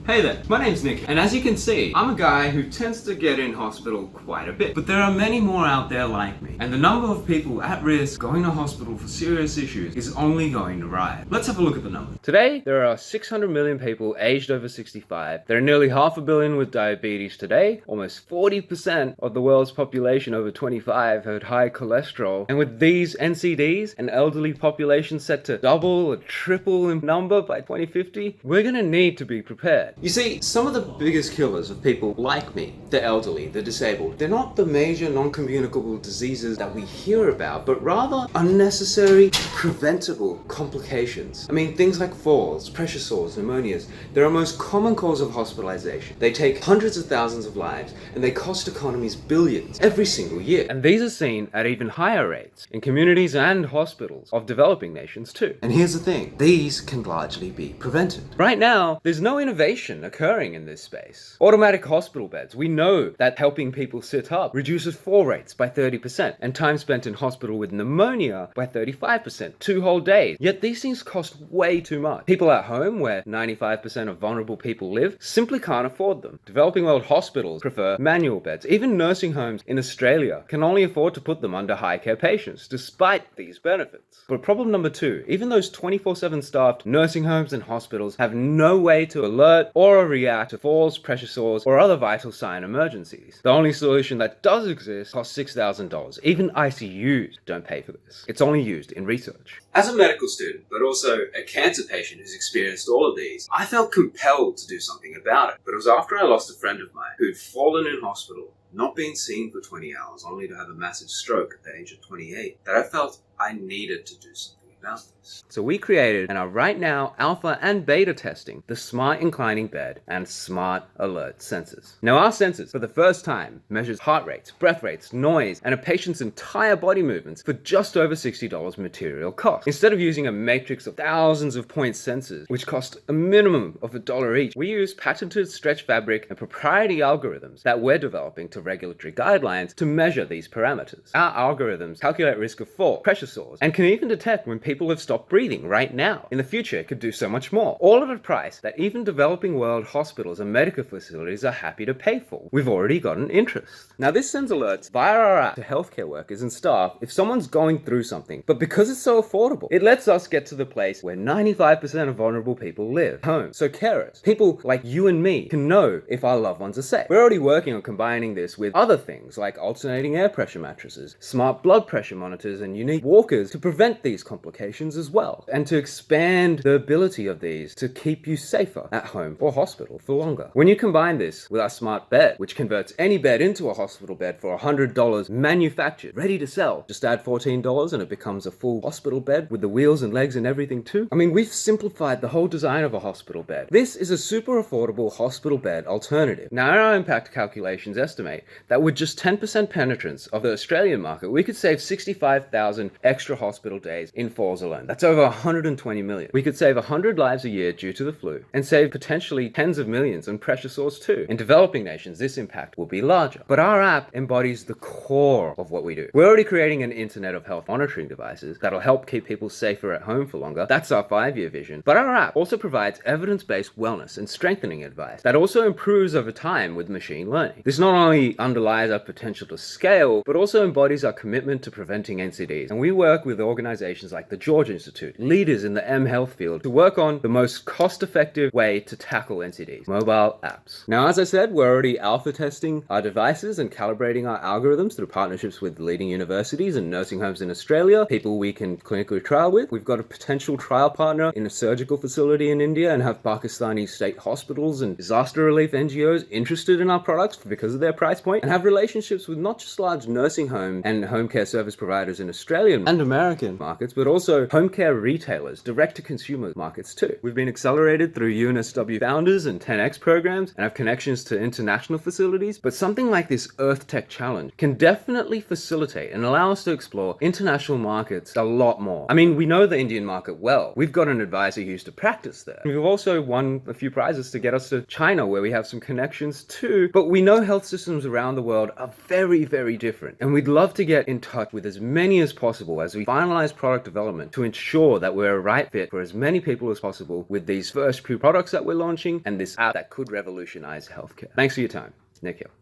Hey there, my name's Nick, and as you can see, I'm a guy who tends to get in hospital quite a bit. But there are many more out there like me, and the number of people at risk going to hospital for serious issues is only going to rise. Let's have a look at the numbers. Today, there are 600 million people aged over 65. There are nearly 500 million with diabetes today. Almost 40% of the world's population over 25 had high cholesterol. And with these NCDs, an elderly population set to double or triple in number by 2050, we're gonna need to be prepared. You see, some of the biggest killers of people like me, the elderly, the disabled, they're not the major non-communicable diseases that we hear about, but rather unnecessary, preventable complications. I mean, things like falls, pressure sores, pneumonias, they're our most common cause of hospitalization. They take hundreds of thousands of lives, and they cost economies billions every single year. And these are seen at even higher rates in communities and hospitals of developing nations too. And here's the thing, these can largely be prevented. Right now, there's no innovation occurring in this space. Automatic hospital beds. We know that helping people sit up reduces fall rates by 30% and time spent in hospital with pneumonia by 35%, 2 whole days. Yet these things cost way too much. People at home, where 95% of vulnerable people live, simply can't afford them. Developing world hospitals prefer manual beds. Even nursing homes in Australia can only afford to put them under high care patients, despite these benefits. But problem number 2, even those 24/7 staffed nursing homes and hospitals have no way to alert or react to falls, pressure sores, or other vital sign emergencies. The only solution that does exist costs $6,000. Even ICUs don't pay for this. It's only used in research. As a medical student, but also a cancer patient who's experienced all of these, I felt compelled to do something about it. But it was after I lost a friend of mine who'd fallen in hospital, not been seen for 20 hours, only to have a massive stroke at the age of 28, that I felt I needed to do something about this. So we created and are right now alpha and beta testing the Smart Inclining Bed and Smart Alert sensors. Now our sensors, for the first time, measures heart rates, breath rates, noise, and a patient's entire body movements for just over $60 material cost. Instead of using a matrix of thousands of point sensors, which cost a minimum of $1 each, we use patented stretch fabric and proprietary algorithms that we're developing to regulatory guidelines to measure these parameters. Our algorithms calculate risk of fall, pressure sores, and can even detect when people have stopped breathing right now. In the future, it could do so much more. All at a price that even developing world hospitals and medical facilities are happy to pay for. We've already gotten interest. Now this sends alerts via our app to healthcare workers and staff if someone's going through something. But because it's so affordable, it lets us get to the place where 95% of vulnerable people live, home. So carers, people like you and me, can know if our loved ones are safe. We're already working on combining this with other things like alternating air pressure mattresses, smart blood pressure monitors, and unique walkers to prevent these complications as well, and to expand the ability of these to keep you safer at home or hospital for longer. When you combine this with our smart bed, which converts any bed into a hospital bed for $100 manufactured, ready to sell, just add $14 and it becomes a full hospital bed with the wheels and legs and everything too. I mean, we've simplified the whole design of a hospital bed. This is a super affordable hospital bed alternative. Now our impact calculations estimate that with just 10% penetrance of the Australian market, we could save 65,000 extra hospital days in falls alone. That's over 120 million. We could save 100 lives a year due to the flu and save potentially tens of millions on pressure sores too. In developing nations, this impact will be larger. But our app embodies the core of what we do. We're already creating an Internet of Health monitoring devices that'll help keep people safer at home for longer. That's our 5-year vision. But our app also provides evidence-based wellness and strengthening advice that also improves over time with machine learning. This not only underlies our potential to scale, but also embodies our commitment to preventing NCDs. And we work with organizations like the George Institute, leaders in the M-Health field, to work on the most cost-effective way to tackle NCDs, mobile apps. Now, as I said, we're already alpha testing our devices and calibrating our algorithms through partnerships with leading universities and nursing homes in Australia, people we can clinically trial with. We've got a potential trial partner in a surgical facility in India and have Pakistani state hospitals and disaster relief NGOs interested in our products because of their price point, and have relationships with not just large nursing home and home care service providers in Australian and American markets, but also home care retailers, direct-to-consumer markets too. We've been accelerated through UNSW Founders and 10X programs and have connections to international facilities, but something like this Earth Tech Challenge can definitely facilitate and allow us to explore international markets a lot more. I mean, we know the Indian market well. We've got an advisor who used to practice there. We've also won a few prizes to get us to China, where we have some connections too, but we know health systems around the world are very, very different, and we'd love to get in touch with as many as possible as we finalize product development development to ensure that we're a right fit for as many people as possible with these first few products that we're launching and this app that could revolutionize healthcare. Thanks for your time. Nick here.